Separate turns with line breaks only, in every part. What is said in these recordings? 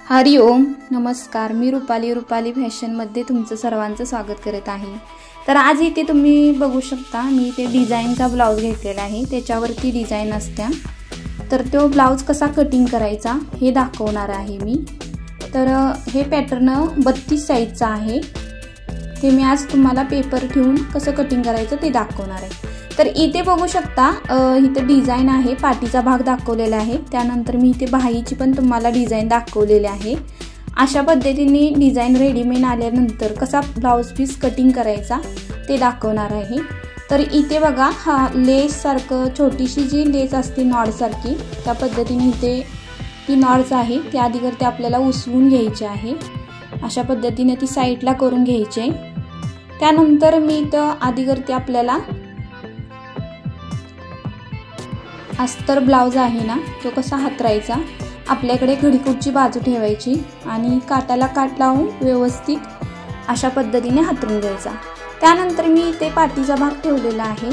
हरिओम नमस्कार। मी रुपाली फॅशनमध्ये तुमचं सर्वांचं स्वागत करत आहे। तर आज इथे तुम्ही बघू शकता मी इथे डिझाईनचा ब्लाउज घेतलेला आहे, त्याच्यावरती डिझाईन असत्या। तर तो ब्लाउज कसा कटिंग करायचा हे दाखवणार आहे मी। तर हे पॅटर्न 32 साइजचा आहे, ते मी आज तुम्हाला पेपर ठेवून कसं कटिंग करायचं ते दाखवणार आहे। तर इथे बघू शकता इथे डिझाइन आहे, पाठीचा भाग दाखवलेला आहे, त्यानंतर मी इथे बाहीची पण तुम्हाला डिझाइन दाखवलेली आहे। अशा पद्धतीने डिझाइन रेडीमेड आल्यानंतर कसा ब्लाउज पीस कटिंग करायचा ते दाखवणार आहे। तर इथे बघा हा लेस सारखं छोटीशी जी लेस असते नॉड सारखी, त्या पद्धतीने इथे ती नॉड्स आहे ती आधी करते आपल्याला उसवून घ्यायची आहे। अशा पद्धतीने ती साइडला करून घ्यायची आहे। त्यानंतर मी इथं आधी करते आपल्याला अस्तर ब्लाउज आहे ना तो कसा हातरायचा, आपल्याकडे घडीकुटची बाजू ठेवायची आणि काटाला काट लावून व्यवस्थित अशा पद्धतीने हातरून घ्यायचा। त्यानंतर मी इथे पाठीचा भाग ठेवलेला आहे।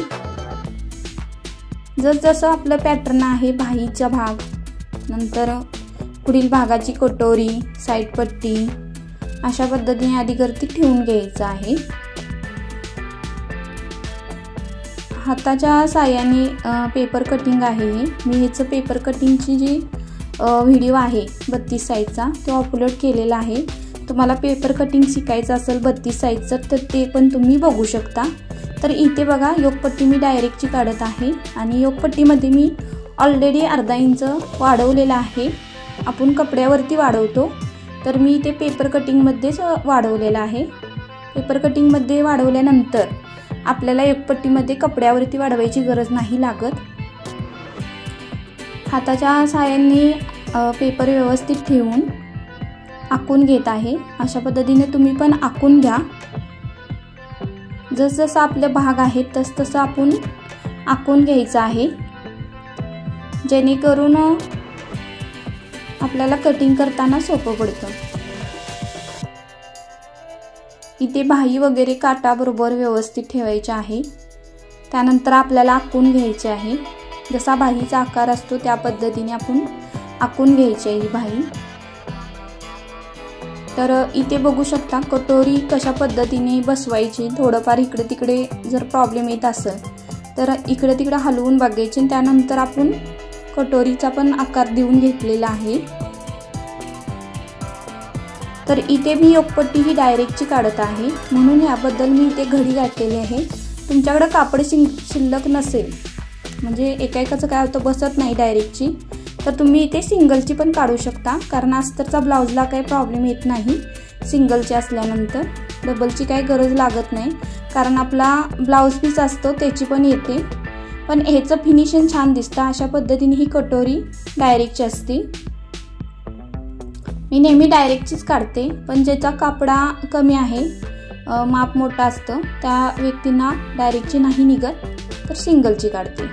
जसं आपलं पॅटर्न आहे बाहीचा भाग, नंतर पुढील भागाची कटोरी, साइड पट्टी अशा पद्धतीने आधी करती ठेवून घ्यायचं आहे। हाताच्या साहाय्याने पेपर कटिंग आहे हे। मी ह्याचं पेपर कटिंगची जी व्हिडिओ आहे 32 साइजचा तो अपलोड केलेला आहे। तुम्हाला पेपर कटिंग शिकायचं असेल 32 साइजचं तर ते पण तुम्ही बघू शकता। तर इथे बघा योगपट्टी मी डायरेक्टची काढत आहे आणि योगपट्टीमध्ये मी ऑलरेडी अर्धा इंच वाढवलेला आहे। आपण कपड्यावरती वाढवतो, तर मी इथे पेपर कटिंगमध्येच वाढवलेला आहे। पेपर कटिंगमध्ये वाढवल्यानंतर आपल्याला योगपट्टीमध्ये कपड्यावरती वाढवायची गरज नाही लागत। हाताच्या साहाय्याने पेपर व्यवस्थित ठेवून आखून घेत आहे। अशा पद्धतीने तुम्ही पण आखून घ्या। जसं आपले भाग आहेत तसं आपण आखून घ्यायचं आहे, जेणेकरून आपल्याला कटिंग करताना सोपं पडतं। इथे बाही वगैरे काटाबरोबर व्यवस्थित ठेवायचे आहे। त्यानंतर आपल्याला आखून घ्यायचे आहे, जसा बाहीचा आकार असतो त्या पद्धतीने आपण आखून घ्यायची आहे ही बाही। तर इथे बघू शकता कटोरी कशा पद्धतीने बसवायची, थोडंफार इकडे तिकडे जर प्रॉब्लेम येत असेल तर इकडे तिकडे हलवून बघायचे। त्यानंतर आपण कटोरीचा पण आकार देऊन घेतलेला आहे। तर इथे मी योगपट्टी ही डायरेक्टची काढत आहे, म्हणून याबद्दल मी इथे घडी घातलेली आहे। तुमच्याकडे कापड शिल्लक नसेल, म्हणजे एकाचं काय होतं बसत नाही डायरेक्टची, तर तुम्ही इथे सिंगलची पण काढू शकता, कारण अस्तरचा ब्लाउजला काही प्रॉब्लेम येत नाही सिंगलची असल्यानंतर। डबलची काही गरज लागत नाही, कारण आपला ब्लाउज पीस असतो त्याची पण येते, पण ह्याचं फिनिशिंग छान दिसतं। अशा पद्धतीने ही कटोरी डायरेक्टची असते। मी नेहमी डायरेक्टचीच काढते, पण ज्याचा कापडा कमी आहे, माप मोठा असतं, त्या व्यक्तींना डायरेक्टची नाही निघत तर सिंगलची काढते।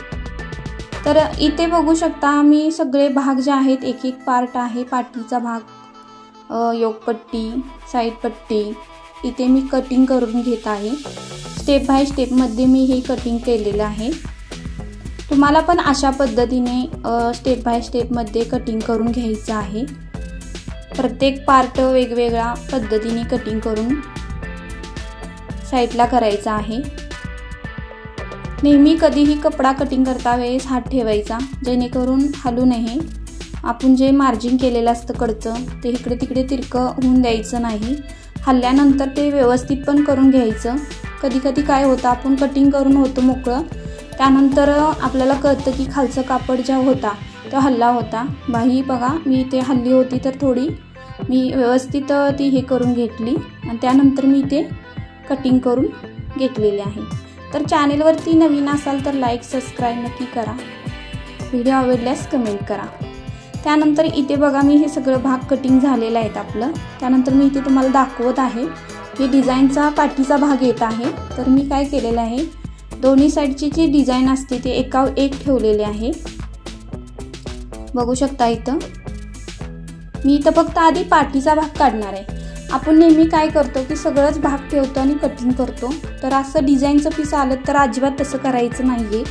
तर इथे बघू शकता मी सगळे भाग जे आहेत एक एक पार्ट आहे, पाठीचा भाग, योगपट्टी, साइड पट्टी इथे मी कटिंग करून घेत आहे। स्टेप बाय स्टेपमध्ये मी हे कटिंग केलेलं आहे। तुम्हाला पण अशा पद्धतीने स्टेप बाय स्टेपमध्ये कटिंग करून घ्यायचं आहे। प्रत्येक पार्ट वेगवेगळ्या पद्धतीने कटिंग करून साइडला करायचा आहे। नेहमी कधीही कपडा कटिंग करता वेळेस हात ठेवायचा, जेणेकरून हलू नये। आपण जे मार्जिन केलेलं असतं कडचं ते इकडे तिकडे तिरकं होऊन द्यायचं नाही। हल्ल्यानंतर ते व्यवस्थित पण करून घ्यायचं। कधी कधी काय होतं आपण कटिंग करून होतं मोकळं, त्यानंतर आपल्याला कळतं की खालचं कापड ज्या होता तो हल्ला होता। बाही बघा मी इथे हल्ली होती तर थोडी मी व्यवस्थित ती हे करून घेतली आणि त्यानंतर मी इथे कटिंग करून घेतलेली आहे। तर चॅनेलवरती नवीन असाल तर लाईक सबस्क्राईब नक्की करा, व्हिडिओ आवडल्यास कमेंट करा। त्यानंतर इथे बघा मी हे सगळं भाग कटिंग झालेलं आहेत आपलं। त्यानंतर मी इथे तुम्हाला दाखवत आहे की डिझाईनचा पाठीचा भाग येत आहे। तर मी काय केलेलं आहे, दोन्ही साईडची जी डिझाईन असते ते एकावर एक ठेवलेले आहे। बघू शकता इथं मी इथं फक्त आधी पाठीचा भाग काढणार आहे। आपण नेहमी काय करतो की सगळंच भाग ठेवतो आणि कटिंग करतो, तर असं डिझाईनचं पीस आलं तर अजिबात तसं करायचं नाहीये।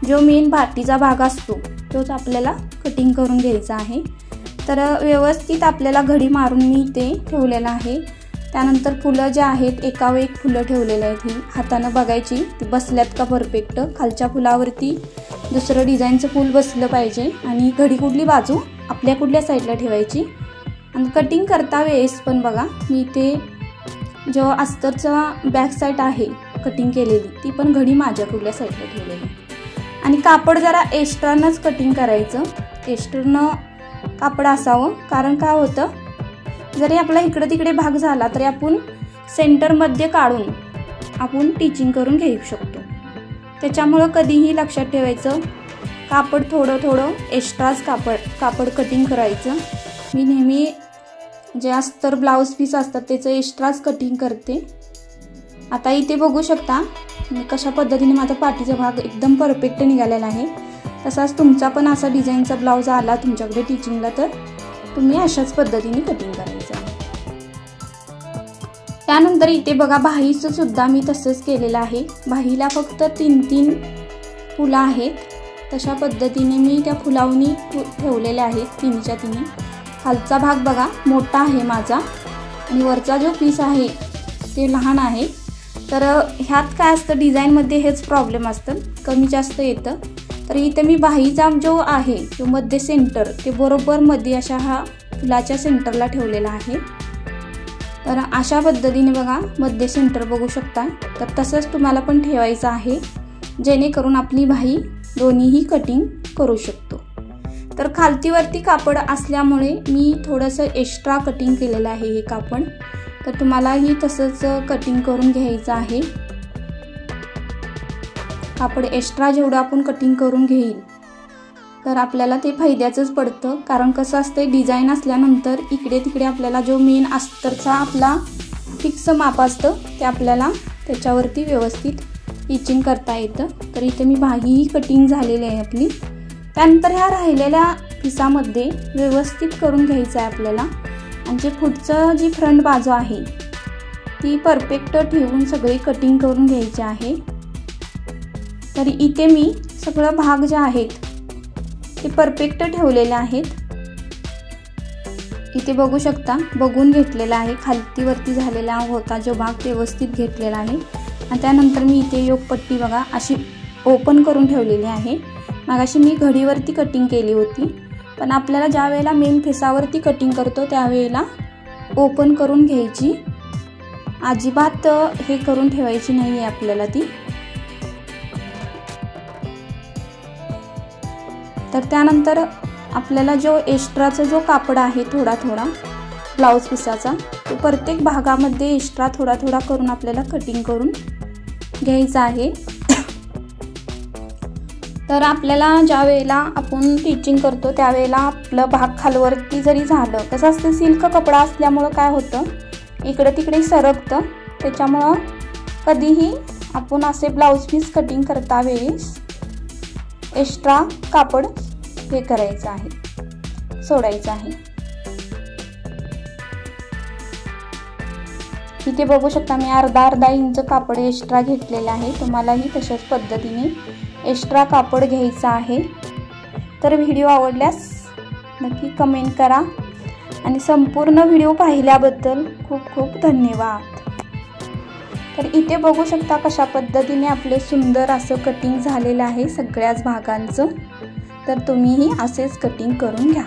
जो मेन पाठीचा भाग असतो तोच आपल्याला कटिंग करून घ्यायचा आहे। तर व्यवस्थित आपल्याला घडी मारून मी ते ठेवलेलं आहे। त्यानंतर फुलं जे आहेत एकावर एक फुलं ठेवलेले आहेत, ही हाताने बघायची ती बसल्यात का परफेक्ट। खालच्या फुलावरती दुसरं डिझाईनचं फूल बसलं पाहिजे आणि घडी कुठली बाजू आपल्या कुठल्या साईडला ठेवायची। आणि कटिंग करता वेळेस पण बघा मी ते जो अस्तरचा बॅक साईड आहे कटिंग केलेली ती पण घडी माझ्या कुठल्या साईडला ठेवलेली। आणि कापड जरा एक्स्ट्रानंच कटिंग करायचं, एक्स्ट्रानं कापड असावं, कारण काय होतं जरी आपला इकडे तिकडे भाग झाला तरी आपण सेंटरमध्ये काढून आपण टिचिंग करून घेऊ शकतो। त्याच्यामुळं कधीही लक्षात ठेवायचं कापड थोडं एक्स्ट्राच कापड कटिंग करायचं। मी नेहमी जे अस्तर ब्लाऊज पीस असतात त्याचं एक्स्ट्राच कटिंग करते। आता इथे बघू शकता मी कशा पद्धतीने माझा पाठीचा भाग एकदम परफेक्ट निघालेला आहे। तसाच तुमचा पण असा डिझाईनचा ब्लाऊज आला तुमच्याकडे टिचिंगला तर तुम्ही अशाच पद्धतीने कटिंग करायचं। त्यानंतर इथे बघा बाहीचं सुद्धा मी तसंच केलेलं आहे। बाहीला फक्त 3-3 फुलं आहेत, तशा पद्धतीने मी त्या फुलावणी ठेवलेल्या आहेत 3च्या 3। खालचा भाग बघा मोठा आहे माझा आणि वरचा जो पीस आहे ते लहान आहे। तर ह्यात काय असतं डिझाईनमध्ये हेच प्रॉब्लेम असतं, कमी जास्त येतं। तर इथे मी बाहीचा जो आहे तो मध्ये सेंटर ते बरोबर मध्ये अशा हा फुलाच्या सेंटरला ठेवलेला आहे। तर अशा पद्धतीने बघा मध्ये सेंटर बघू शकता। तर तसंच तुम्हाला पण ठेवायचं आहे जेणेकरून आपली बाही दोन्हीही कटिंग करू शकतो। तर खालतीवरती कापड असल्यामुळे मी थोडंसं एक्स्ट्रा कटिंग केलेलं आहे हे कापड, तर तुम्हालाही तसंच कटिंग करून घ्यायचं आहे। कापड एक्स्ट्रा जेवढं आपण कटिंग करून घेईल तर आपल्याला ते फायद्याचंच पडतं, कारण कसं असतं डिझाईन असल्यानंतर इकडे तिकडे आपल्याला जो मेन अस्तरचा आपला फिक्स माप असतं ते आपल्याला त्याच्यावरती व्यवस्थित टिचिंग करता येतं। तर इथे मी बाहीही कटिंग झालेली आहे आपली। त्यानंतर ह्या राहिलेल्या पिसामध्ये व्यवस्थित करून घ्यायचं आहे आपल्याला आणि जे पुढचं जी फ्रंट बाजू आहे ती परफेक्ट ठेवून सगळी कटिंग करून घ्यायची आहे। तर इथे मी सगळं भाग जे आहेत ते परफेक्ट ठेवलेले आहेत। इथे बघू शकता बघून घेतलेला आहे, खालतीवरती झालेला होता जो भाग व्यवस्थित घेतलेला आहे। आणि त्यानंतर मी इथे योगपट्टी बघा अशी ओपन करून ठेवलेली आहे। मगाशी मी घडीवरती कटिंग केली होती, पण आपल्याला ज्या वेळेला मेन फेसावरती कटिंग करतो त्यावेळेला ओपन करून घ्यायची, अजिबात हे करून ठेवायची नाही आहे आपल्याला ती। तर त्यानंतर आपल्याला जो एक्स्ट्राचा जो कापड आहे थोडा ब्लाऊज पिसाचा तो प्रत्येक भागामध्ये एक्स्ट्रा थोडा करून आपल्याला कटिंग करून घ्यायचा आहे। तर आपल्याला ज्या वेळेला आपण टिचिंग करतो त्यावेळेला आपलं भाग खालवरती जरी झालं, कसं असतं सिल्क कपडा असल्यामुळं काय होतं इकडे तिकडे सरकतं, त्याच्यामुळं कधीही आपण असे ब्लाऊज पीस कटिंग करता वेळेस एक्स्ट्रा कापड हे करायचं आहे, सोडायचं आहे। इथे बघू शकता मी अर्धा इंच कापड एक्स्ट्रा घेतलेलं आहे, तुम्हालाही तशाच पद्धतीने एक्स्ट्रा कापड घ्यायचं आहे। तर व्हिडिओ आवडल्यास नक्की कमेंट करा आणि संपूर्ण व्हिडिओ पाहिल्याबद्दल खूप खूप धन्यवाद। तर इथे बघू शकता कशा पद्धतीने आपले सुंदर असं कटिंग झालेलं आहे सगळ्याच भागांचं। तर तुम्हीही असेच कटिंग करून घ्या।